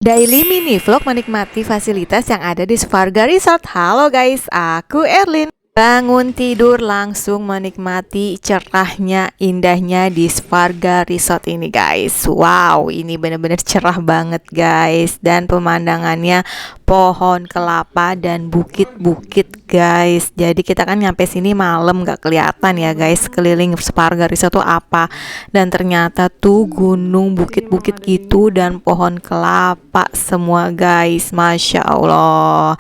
Daily mini vlog menikmati fasilitas yang ada di Svarga Resort. Halo guys, aku Erlin. Bangun tidur langsung menikmati cerahnya, indahnya di Svarga Resort ini guys. Wow, ini bener-bener cerah banget guys. Dan pemandangannya pohon kelapa dan bukit-bukit guys. Jadi kita kan nyampe sini malam gak kelihatan ya guys sekeliling Svarga Resort tuh apa. Dan ternyata tuh gunung, bukit-bukit gitu dan pohon kelapa semua guys. Masya Allah.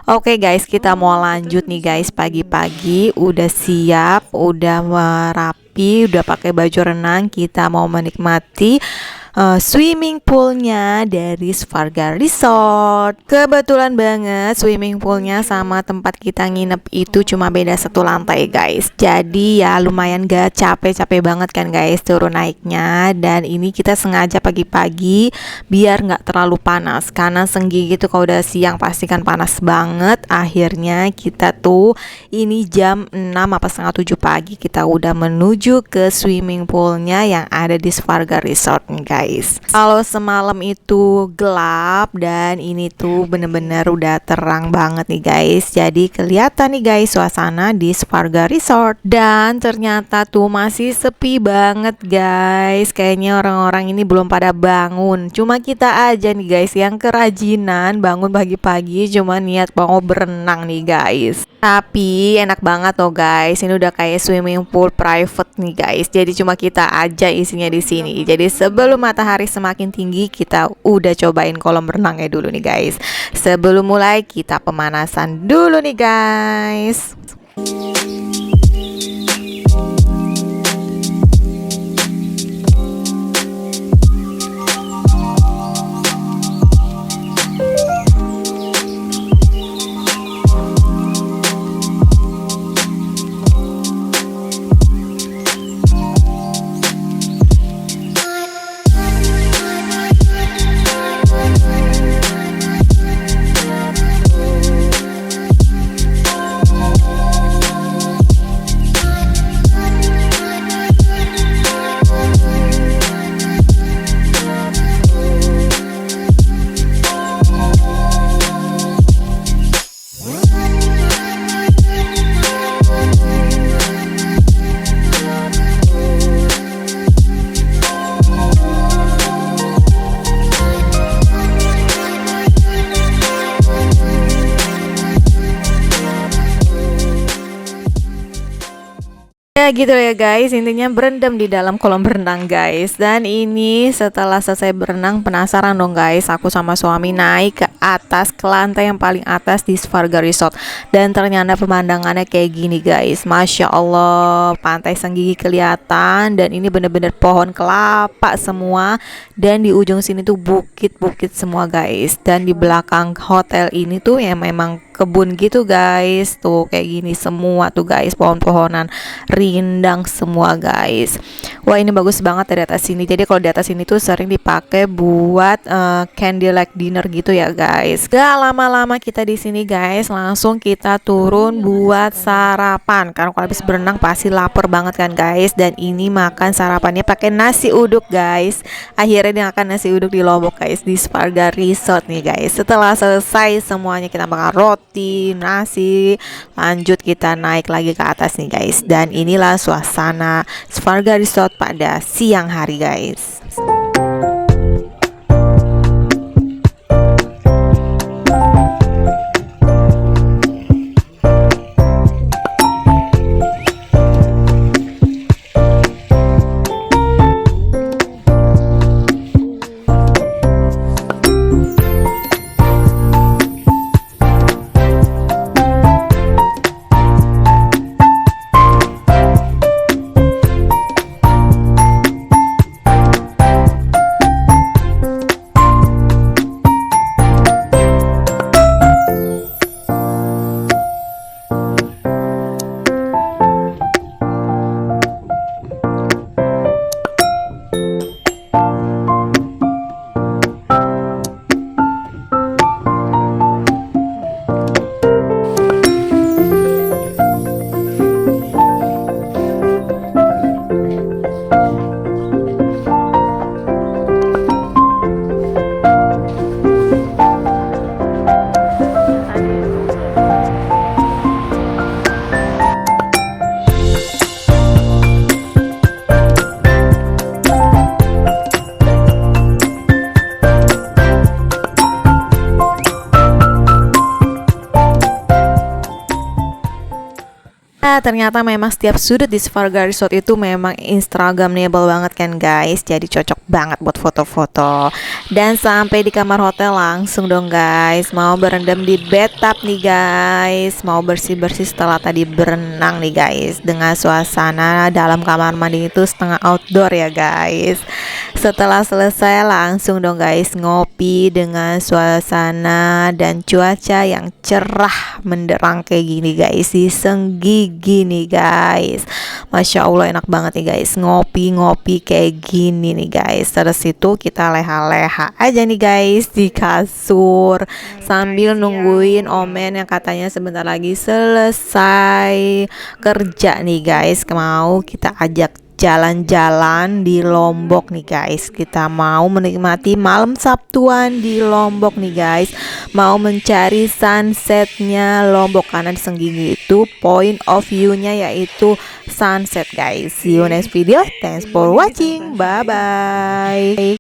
Oke guys, kita mau lanjut nih guys. Pagi-pagi udah siap, udah rapi, udah pakai baju renang. Kita mau menikmati swimming poolnya dari Svarga Resort. Kebetulan banget swimming poolnya sama tempat kita nginep itu cuma beda satu lantai guys. Jadi ya lumayan gak capek-capek banget kan guys turun naiknya. Dan ini kita sengaja pagi-pagi biar gak terlalu panas, karena senggi gitu kalau udah siang pasti kan panas banget. Akhirnya kita tuh ini jam 6 apa setengah 7 pagi kita udah menuju ke swimming poolnya yang ada di Svarga Resort nih guys. Kalau semalam itu gelap dan ini tuh bener-bener udah terang banget nih guys. Jadi kelihatan nih guys suasana di Svarga Resort. Dan ternyata tuh masih sepi banget guys. Kayaknya orang-orang ini belum pada bangun. Cuma kita aja nih guys yang kerajinan bangun pagi-pagi cuma niat mau berenang nih guys. Tapi enak banget loh guys. Ini udah kayak swimming pool private nih guys. Jadi cuma kita aja isinya di sini. Jadi sebelum matahari semakin tinggi kita udah cobain kolam renangnya dulu nih guys. Sebelum mulai kita pemanasan dulu nih guys. Ya gitu ya guys, intinya berendam di dalam kolam berenang guys. Dan ini setelah selesai berenang penasaran dong guys, aku sama suami naik ke atas, ke lantai yang paling atas di Svarga Resort. Dan ternyata pemandangannya kayak gini guys. Masya Allah, pantai Senggigi kelihatan. Dan ini bener-bener pohon kelapa semua. Dan di ujung sini tuh bukit-bukit semua guys. Dan di belakang hotel ini tuh yang memang kebun gitu guys. Tuh kayak gini semua tuh guys, pohon-pohonan rindang semua guys. Wah ini bagus banget dari atas sini. Jadi kalau di atas sini tuh sering dipakai buat candlelight dinner gitu ya guys. Gak lama-lama kita di sini guys, langsung kita turun buat sarapan. Karena kalau habis berenang pasti lapar banget kan guys. Dan ini makan sarapannya pakai nasi uduk guys. Akhirnya dia makan nasi uduk di Lombok guys, di Svarga Resort nih guys. Setelah selesai semuanya kita makan roti, nasi, lanjut kita naik lagi ke atas nih guys. Dan inilah suasana Svarga Resort pada siang hari guys. Ya, ternyata memang setiap sudut di Svarga Resort itu memang instagramable banget kan guys. Jadi cocok banget buat foto-foto. Dan sampai di kamar hotel langsung dong guys, mau berendam di bathtub nih guys. Mau bersih-bersih setelah tadi berenang nih guys. Dengan suasana dalam kamar mandi itu setengah outdoor ya guys. Setelah selesai langsung dong guys ngopi dengan suasana dan cuaca yang cerah menderang kayak gini guys, di Senggigi nih guys. Masya Allah enak banget nih guys, ngopi-ngopi kayak gini nih guys. Terus itu kita leha-leha aja nih guys di kasur sambil nungguin Omen yang katanya sebentar lagi selesai kerja nih guys. Mau kita ajak jalan-jalan di Lombok nih guys. Kita mau menikmati malam Sabtuan di Lombok nih guys. Mau mencari sunsetnya Lombok karena di Senggigi itu point of view-nya yaitu sunset guys. See you next video. Thanks for watching. Bye bye.